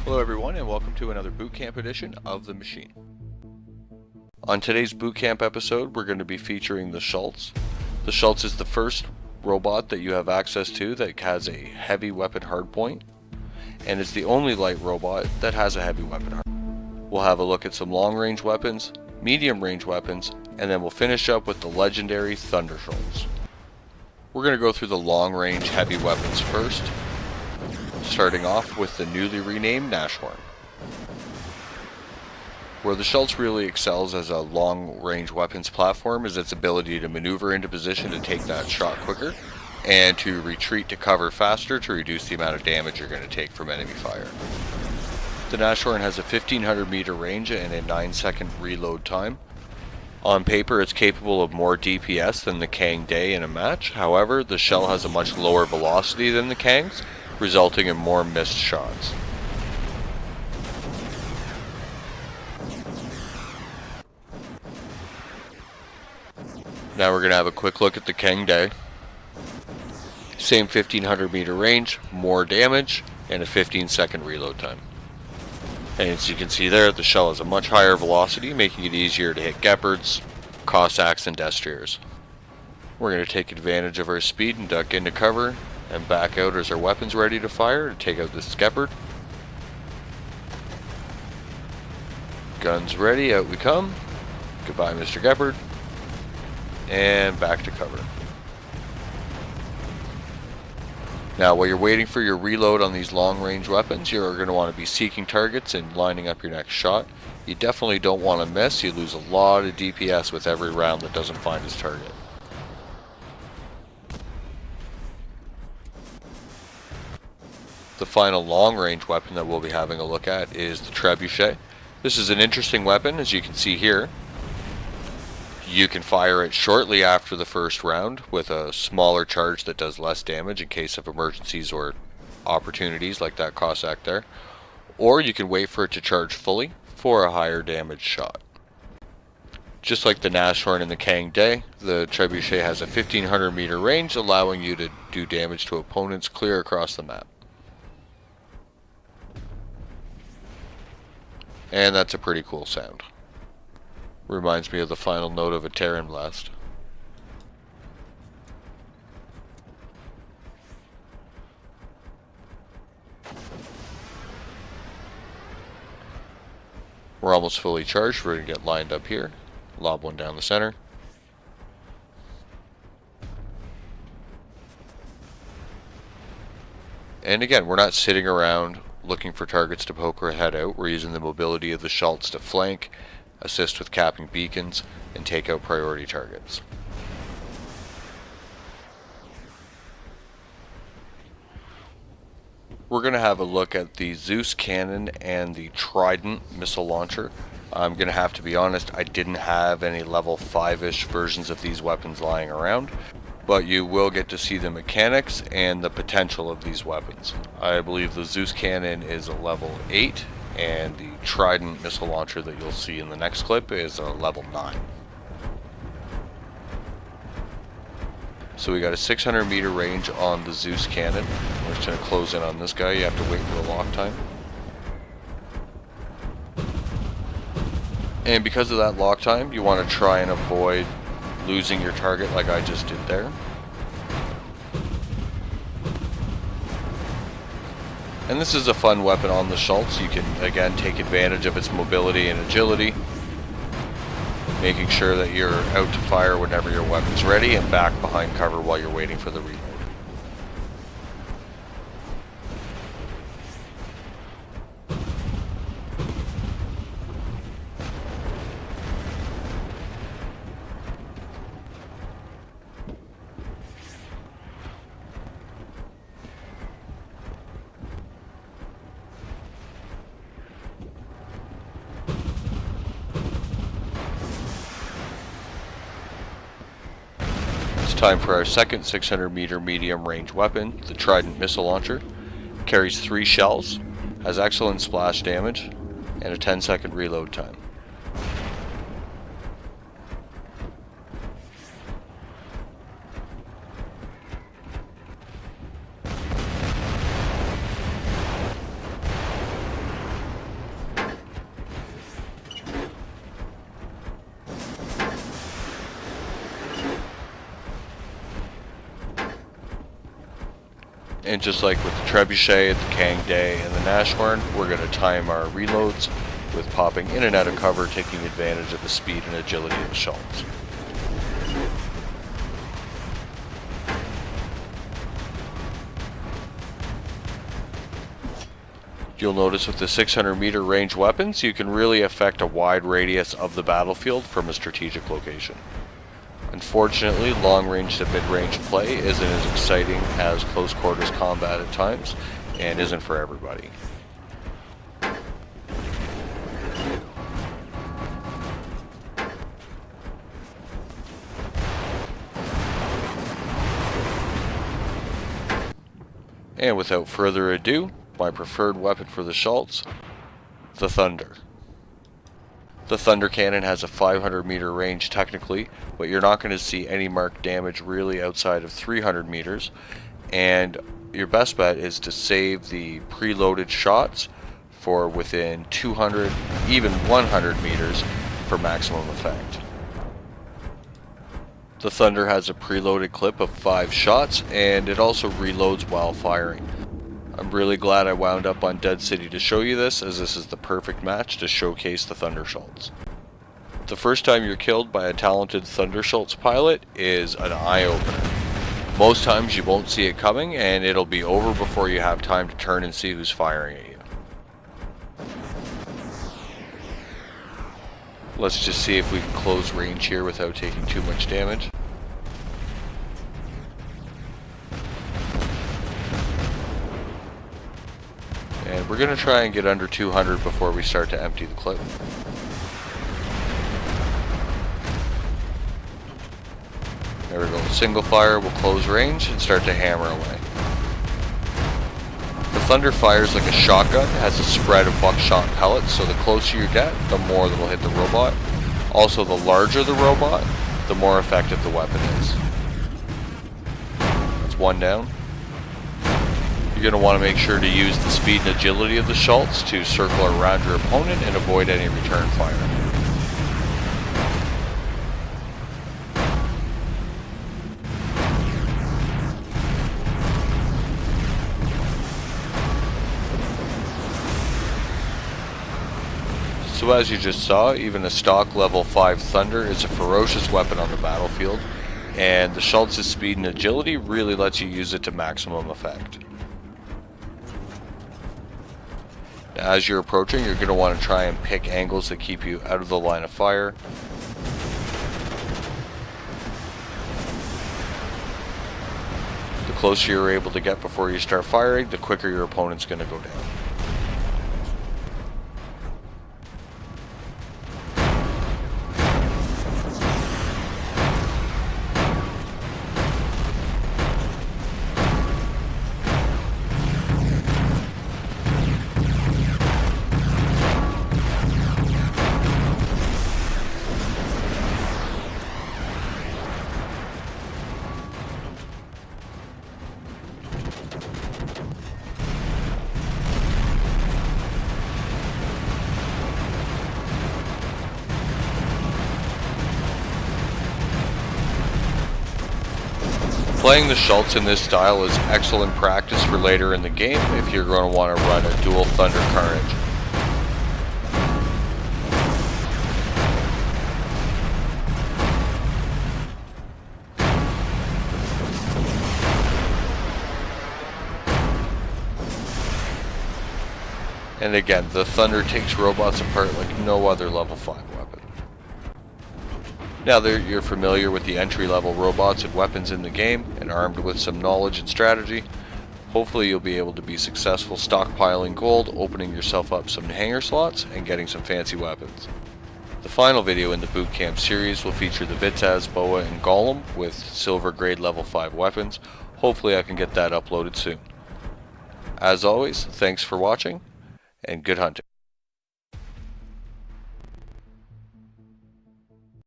Hello everyone and welcome to another bootcamp edition of The Machine. On today's bootcamp episode we're going to be featuring the Shultz. The Shultz is the first robot that you have access to that has a heavy weapon hardpoint, and it's the only light robot that has a heavy weapon hardpoint. We'll have a look at some long range weapons, medium range weapons, and then we'll finish up with the legendary Thunder Shultz. We're going to go through the long range heavy weapons first, starting off with the newly renamed Ashburn. Where the Shultz really excels as a long-range weapons platform is its ability to maneuver into position to take that shot quicker, and to retreat to cover faster to reduce the amount of damage you're going to take from enemy fire. The Ashburn has a 1500 meter range and a 9-second reload time. On paper it's capable of more DPS than the Kang Day in a match, however the shell has a much lower velocity than the Kangs, resulting in more missed shots. Now we're going to have a quick look at the Kang Day. Same 1500 meter range, more damage, and a 15-second reload time. And as you can see there, the shell has a much higher velocity, making it easier to hit Gepards, Cossacks, and Destriers. We're going to take advantage of our speed and duck into cover, and back out as our weapon's ready to fire to take out this Gepard. Guns ready, out we come. Goodbye, Mr. Gepard. And back to cover. Now, while you're waiting for your reload on these long-range weapons, you're going to want to be seeking targets and lining up your next shot. You definitely don't want to miss. You lose a lot of DPS with every round that doesn't find its target. The final long-range weapon that we'll be having a look at is the Trebuchet. This is an interesting weapon, as you can see here. You can fire it shortly after the first round with a smaller charge that does less damage in case of emergencies or opportunities like that Cossack there. Or you can wait for it to charge fully for a higher damage shot. Just like the Ashburn and the Kang Day, the Trebuchet has a 1500 meter range, allowing you to do damage to opponents clear across the map. And that's a pretty cool sound. Reminds me of the final note of a Terran blast. We're almost fully charged. We're going to get lined up here. Lob one down the center. And again, we're not sitting around looking for targets to poke our head out. We're using the mobility of the Shultz to flank, assist with capping beacons, and take out priority targets. We're going to have a look at the Zeus Cannon and the Trident missile launcher. I'm going to have to be honest, I didn't have any level 5-ish versions of these weapons lying around, but you will get to see the mechanics and the potential of these weapons. I believe the Zeus Cannon is a level 8, and the Trident missile launcher that you'll see in the next clip is a level 9. So we got a 600 meter range on the Zeus Cannon. We're just going to close in on this guy. You have to wait for the lock time. And because of that lock time, you want to try and avoid losing your target like I just did there. And this is a fun weapon on the Shultz. You can again take advantage of its mobility and agility, making sure that you're out to fire whenever your weapon's ready and back behind cover while you're waiting for the reload. Time for our second 600 meter medium range weapon, the Trident missile launcher. Carries 3 shells, has excellent splash damage, and a 10-second reload time. And just like with the Trebuchet, the Kang Day, and the Ashburn, we're going to time our reloads with popping in and out of cover, taking advantage of the speed and agility of the Shultz. You'll notice with the 600 meter range weapons, you can really affect a wide radius of the battlefield from a strategic location. Unfortunately, long range to mid range play isn't as exciting as close quarters combat at times, and isn't for everybody. And without further ado, my preferred weapon for the Shultz, the Thunder. The Thunder Cannon has a 500 meter range technically, but you're not going to see any marked damage really outside of 300 meters, and your best bet is to save the preloaded shots for within 200, even 100 meters for maximum effect. The Thunder has a preloaded clip of 5 shots, and it also reloads while firing. I'm really glad I wound up on Dead City to show you this, as this is the perfect match to showcase the Thunder Shultz. The first time you're killed by a talented Thunder Shultz pilot is an eye-opener. Most times you won't see it coming, and it'll be over before you have time to turn and see who's firing at you. Let's just see if we can close range here without taking too much damage. And we're going to try and get under 200 before we start to empty the clip. There we go. Single fire will close range and start to hammer away. The Thunder fires like a shotgun. It has a spread of buckshot pellets, so the closer you get, the more that'll hit the robot. Also, the larger the robot, the more effective the weapon is. That's one down. You're going to want to make sure to use the speed and agility of the Shultz to circle around your opponent and avoid any return fire. So as you just saw, even a stock level 5 Thunder is a ferocious weapon on the battlefield, and the Shultz's speed and agility really lets you use it to maximum effect. As you're approaching, you're going to want to try and pick angles that keep you out of the line of fire. The closer you're able to get before you start firing, the quicker your opponent's going to go down. Playing the Shultz in this style is excellent practice for later in the game if you're going to want to run a dual Thunder Carnage. And again, the Thunder takes robots apart like no other level 5 weapon. Now that you're familiar with the entry-level robots and weapons in the game, and armed with some knowledge and strategy, hopefully you'll be able to be successful stockpiling gold, opening yourself up some hangar slots, and getting some fancy weapons. The final video in the boot camp series will feature the Vitaz, Boa, and Golem with silver grade level 5 weapons. Hopefully I can get that uploaded soon. As always, thanks for watching, and good hunting.